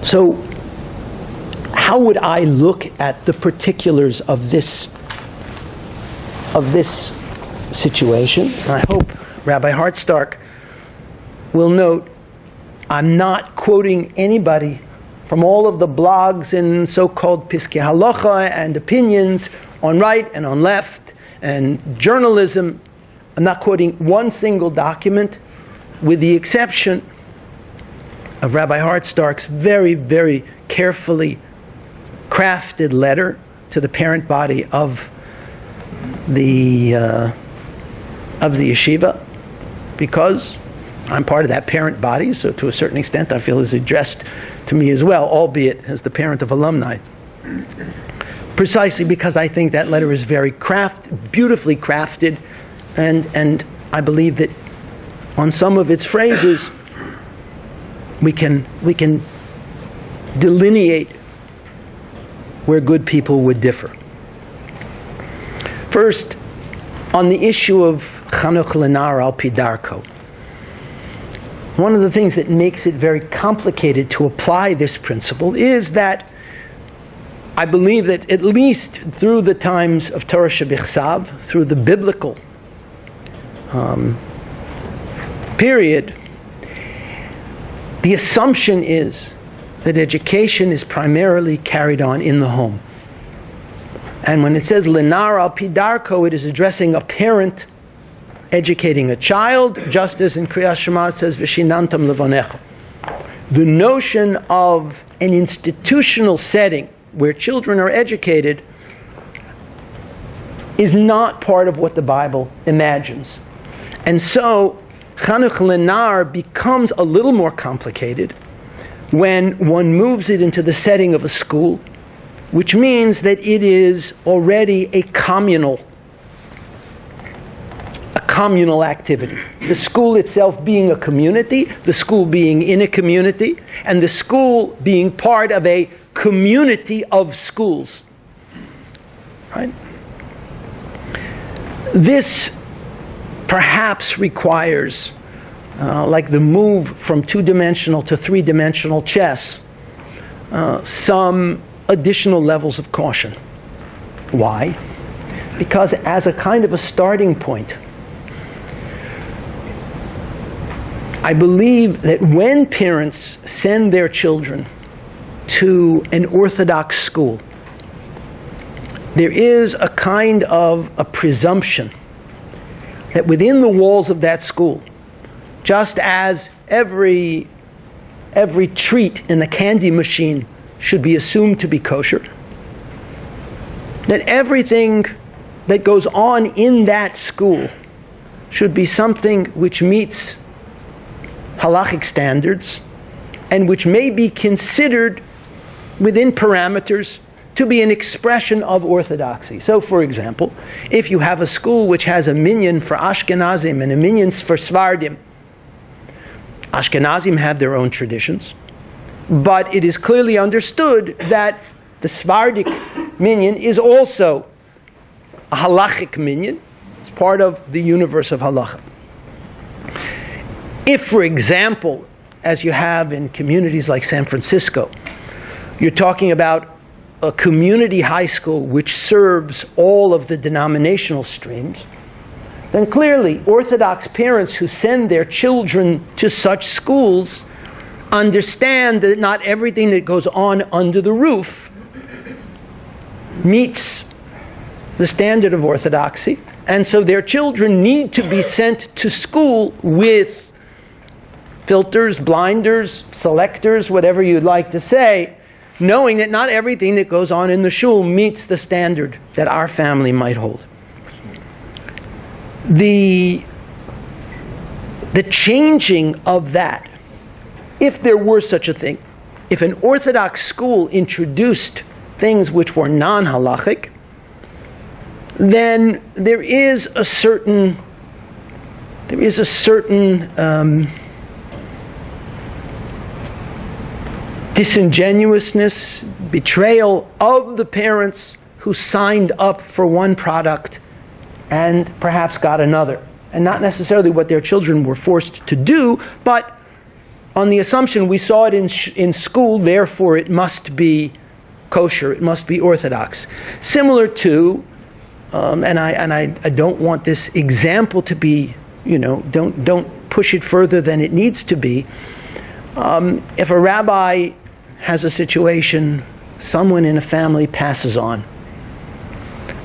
So, how would I look at the particulars of this situation? And I hope Rabbi Hartstark will note I'm not quoting anybody from all of the blogs and so-called Piskei Halacha and opinions on right and on left and journalism. I'm not quoting one single document, with the exception of Rabbi Hartstark's very, very carefully crafted letter to the parent body of the yeshiva, because I'm part of that parent body, so to a certain extent I feel is addressed to me as well, albeit as the parent of alumni. Precisely because I think that letter is very beautifully crafted, and I believe that on some of its phrases we can delineate where good people would differ. First, on the issue of Chanuch Lenar al Pi Darko. One of the things that makes it very complicated to apply this principle is that I believe that at least through the times of Torah Shebichsav, through the biblical period, the assumption is that education is primarily carried on in the home. And when it says Lenar al Pi Darko, it is addressing a parent educating a child, just as in Kriyas Shema it says V'shinantam levonecha. The notion of an institutional setting where children are educated is not part of what the Bible imagines. And so Chanuch Lenar becomes a little more complicated when one moves it into the setting of a school, which means that it is already a communal activity. The school itself being a community, the school being in a community, and the school being part of a community of schools. Right? This perhaps requires, like the move from two-dimensional to three-dimensional chess, some additional levels of caution. Why? Because as a kind of a starting point, I believe that when parents send their children to an Orthodox school, there is a kind of a presumption that within the walls of that school, just as every treat in the candy machine should be assumed to be kosher, that everything that goes on in that school should be something which meets halachic standards and which may be considered within parameters to be an expression of orthodoxy. So, for example, if you have a school which has a minyan for Ashkenazim and a minyan for Sfardim, Ashkenazim have their own traditions, but it is clearly understood that the Sephardic minyan is also a halachic minyan. It's part of the universe of halacha. If, for example, as you have in communities like San Francisco, you're talking about a community high school which serves all of the denominational streams, then clearly Orthodox parents who send their children to such schools understand that not everything that goes on under the roof meets the standard of orthodoxy, and so their children need to be sent to school with filters, blinders, selectors, whatever you'd like to say, knowing that not everything that goes on in the shul meets the standard that our family might hold. The changing of that, if there were such a thing, if an Orthodox school introduced things which were non-halachic, then there is a certain disingenuousness, betrayal of the parents who signed up for one product and perhaps got another. And not necessarily what their children were forced to do, but on the assumption we saw it in school, therefore it must be kosher, it must be orthodox. Similar to, and I don't want this example to be, don't push it further than it needs to be. If a rabbi has a situation, someone in a family passes on,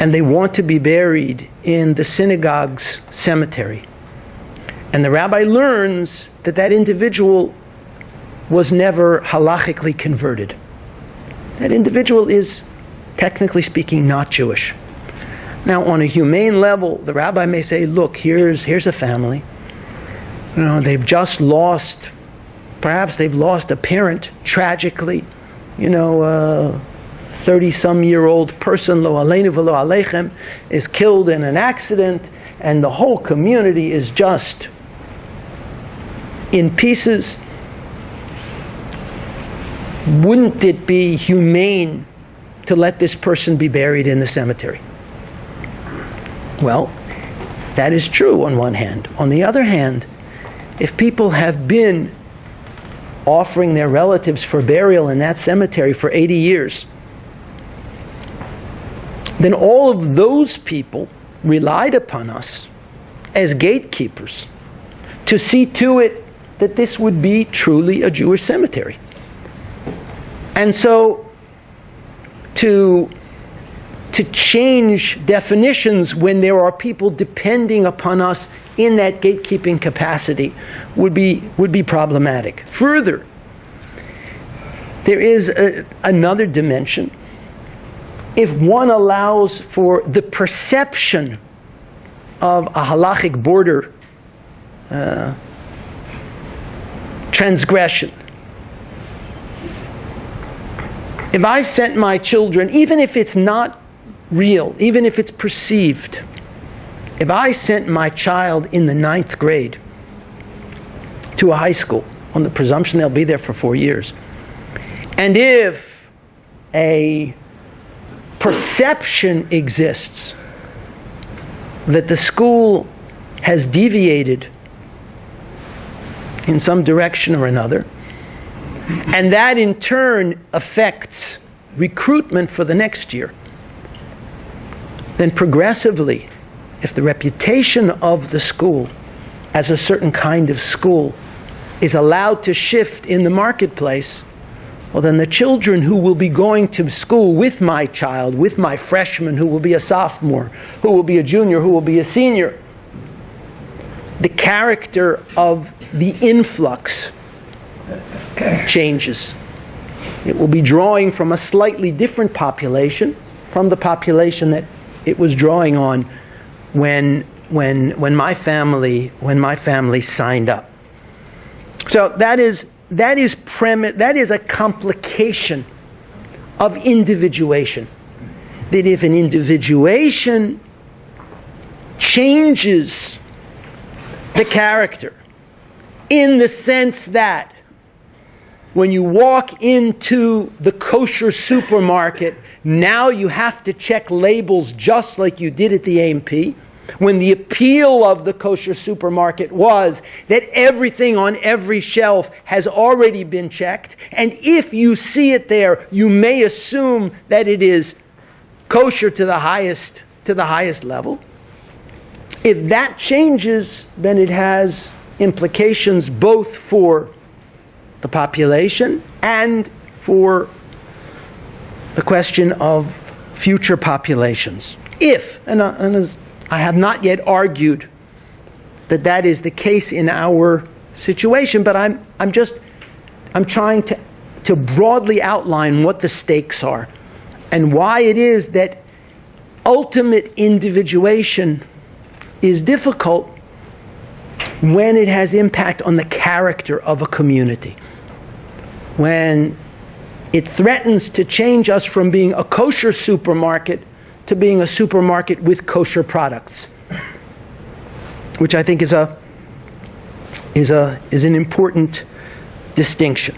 and they want to be buried in the synagogue's cemetery, and the rabbi learns that that individual was never halachically converted. That individual is, technically speaking, not Jewish. Now, on a humane level, the rabbi may say, look, here's a family. They've just lost, perhaps they've lost a parent tragically. 30-some-year-old person, lo aleinu v'lo aleichem, is killed in an accident, and the whole community is just in pieces. Wouldn't it be humane to let this person be buried in the cemetery? Well, that is true on one hand. On the other hand, if people have been offering their relatives for burial in that cemetery for 80 years, then all of those people relied upon us as gatekeepers to see to it that this would be truly a Jewish cemetery. And so to change definitions when there are people depending upon us in that gatekeeping capacity would be problematic. Further, there is another dimension. If one allows for the perception of a halachic border transgression, if I've sent my children, even if it's not real, even if it's perceived, if I sent my child in the 9th grade to a high school on the presumption they'll be there for 4 years, and if a perception exists that the school has deviated in some direction or another, and that in turn affects recruitment for the next year, then progressively, if the reputation of the school as a certain kind of school is allowed to shift in the marketplace, well, then the children who will be going to school with my child, with my freshman who will be a sophomore, who will be a junior, who will be a senior, the character of the influx changes. It will be drawing from a slightly different population, from the population that it was drawing on when my family signed up. So that is a complication of individuation. That if an individuation changes the character in the sense that when you walk into the kosher supermarket, now you have to check labels just like you did at the A&P, when the appeal of the kosher supermarket was that everything on every shelf has already been checked, and if you see it there, you may assume that it is kosher to the highest level. If that changes, then it has implications both for the population and for the question of future populations. If, and as I have not yet argued that is the case in our situation, but I'm trying to broadly outline what the stakes are and why it is that ultimate individuation is difficult when it has impact on the character of a community. When it threatens to change us from being a kosher supermarket to being a supermarket with kosher products, which I think is an important distinction.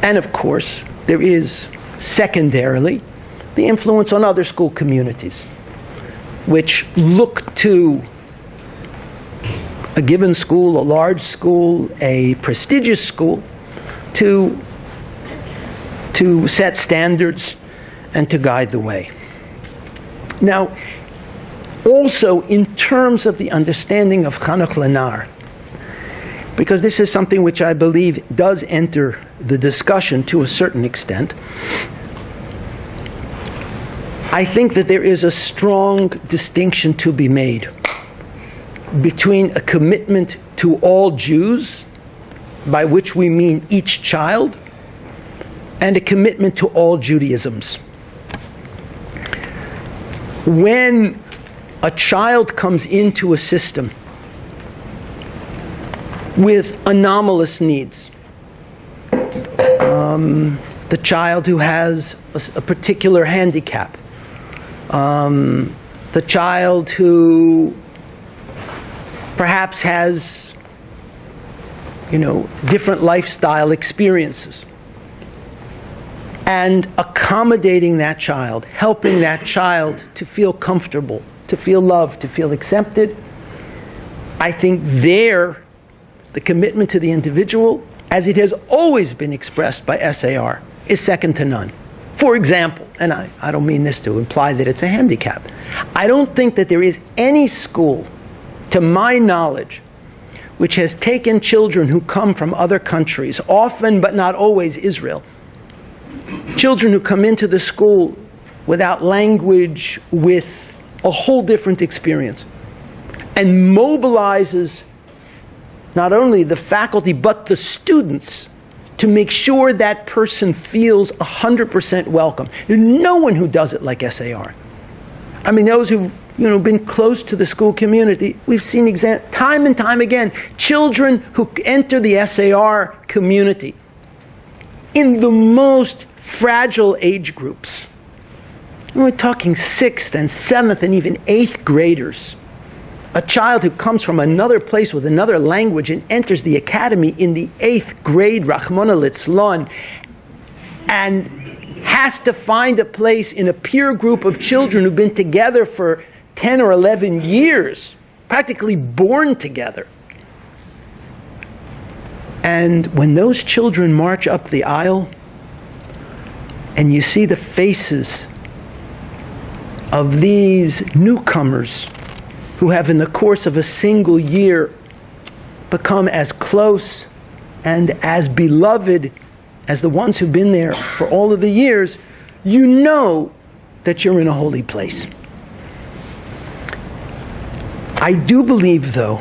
And of course, there is secondarily the influence on other school communities, which look to a given school, a large school, a prestigious school, to set standards and to guide the way. Now, also in terms of the understanding of Chanuch Lenar, because this is something which I believe does enter the discussion to a certain extent, I think that there is a strong distinction to be made between a commitment to all Jews, by which we mean each child, and a commitment to all Judaisms. When a child comes into a system with anomalous needs, the child who has a particular handicap, the child who perhaps has, different lifestyle experiences, and accommodating that child, helping that child to feel comfortable, to feel loved, to feel accepted, I think there, the commitment to the individual, as it has always been expressed by SAR, is second to none. For example, and I don't mean this to imply that it's a handicap, I don't think that there is any school, to my knowledge, which has taken children who come from other countries, often but not always Israel, children who come into the school without language, with a whole different experience, and mobilizes not only the faculty but the students to make sure that person feels 100% welcome. There's no one who does it like SAR. I mean, those who've been close to the school community, we've seen time and time again, children who enter the SAR community in the most fragile age groups. We're talking 6th and 7th and even 8th graders. A child who comes from another place with another language and enters the academy in the 8th grade, Rachmana litzlan, and has to find a place in a peer group of children who've been together for 10 or 11 years, practically born together. And when those children march up the aisle, and you see the faces of these newcomers who have in the course of a single year become as close and as beloved as the ones who've been there for all of the years, you know that you're in a holy place. I do believe, though,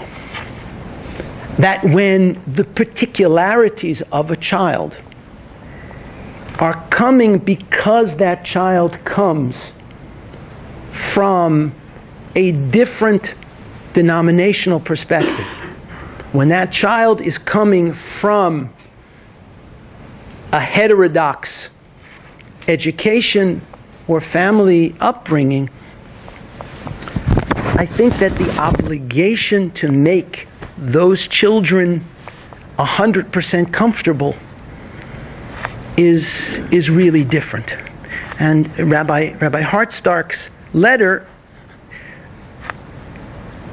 that when the particularities of a child are coming because that child comes from a different denominational perspective, when that child is coming from a heterodox education or family upbringing, I think that the obligation to make those children 100% comfortable is really different. And Rabbi Hartstark's letter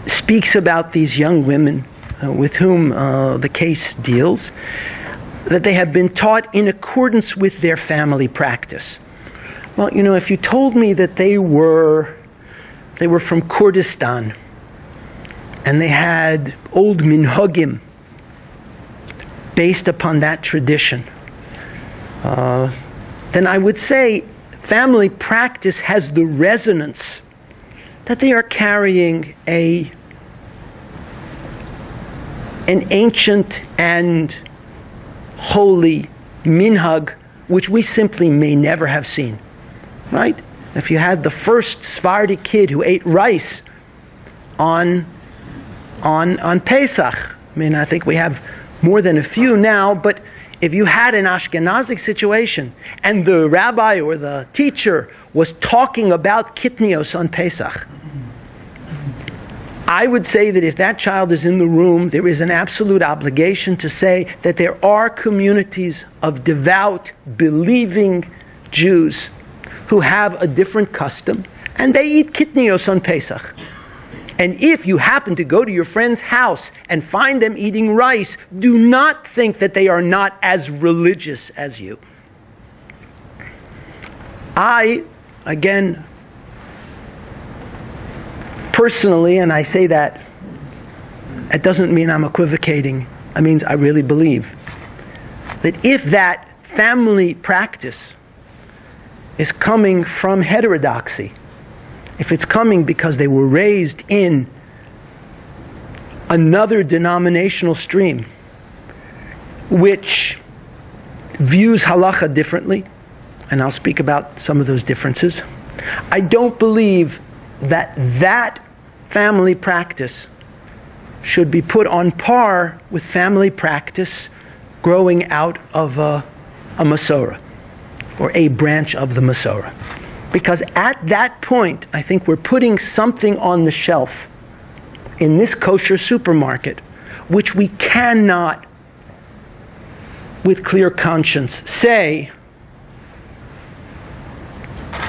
speaks about these young women with whom the case deals, that they have been taught in accordance with their family practice. Well, if you told me that they were from Kurdistan and they had old minhagim based upon that tradition, then I would say family practice has the resonance that they are carrying an ancient and holy minhag, which we simply may never have seen, right? If you had the first Sephardi kid who ate rice on Pesach, I think we have more than a few now, but if you had an Ashkenazic situation and the rabbi or the teacher was talking about kitnios on Pesach, I would say that if that child is in the room, there is an absolute obligation to say that there are communities of devout, believing Jews who have a different custom, and they eat kitnios on Pesach. And if you happen to go to your friend's house and find them eating rice, do not think that they are not as religious as you. I, again, personally, and I say that, it doesn't mean I'm equivocating. It means I really believe that if that family practice is coming from heterodoxy, if it's coming because they were raised in another denominational stream which views halacha differently, and I'll speak about some of those differences, I don't believe that that family practice should be put on par with family practice growing out of a Masorah, or a branch of the Masorah. Because at that point, I think we're putting something on the shelf in this kosher supermarket which we cannot, with clear conscience, say,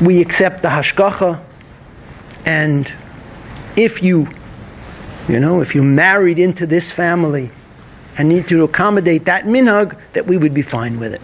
we accept the hashgacha, and if you married into this family and need to accommodate that minhag, that we would be fine with it.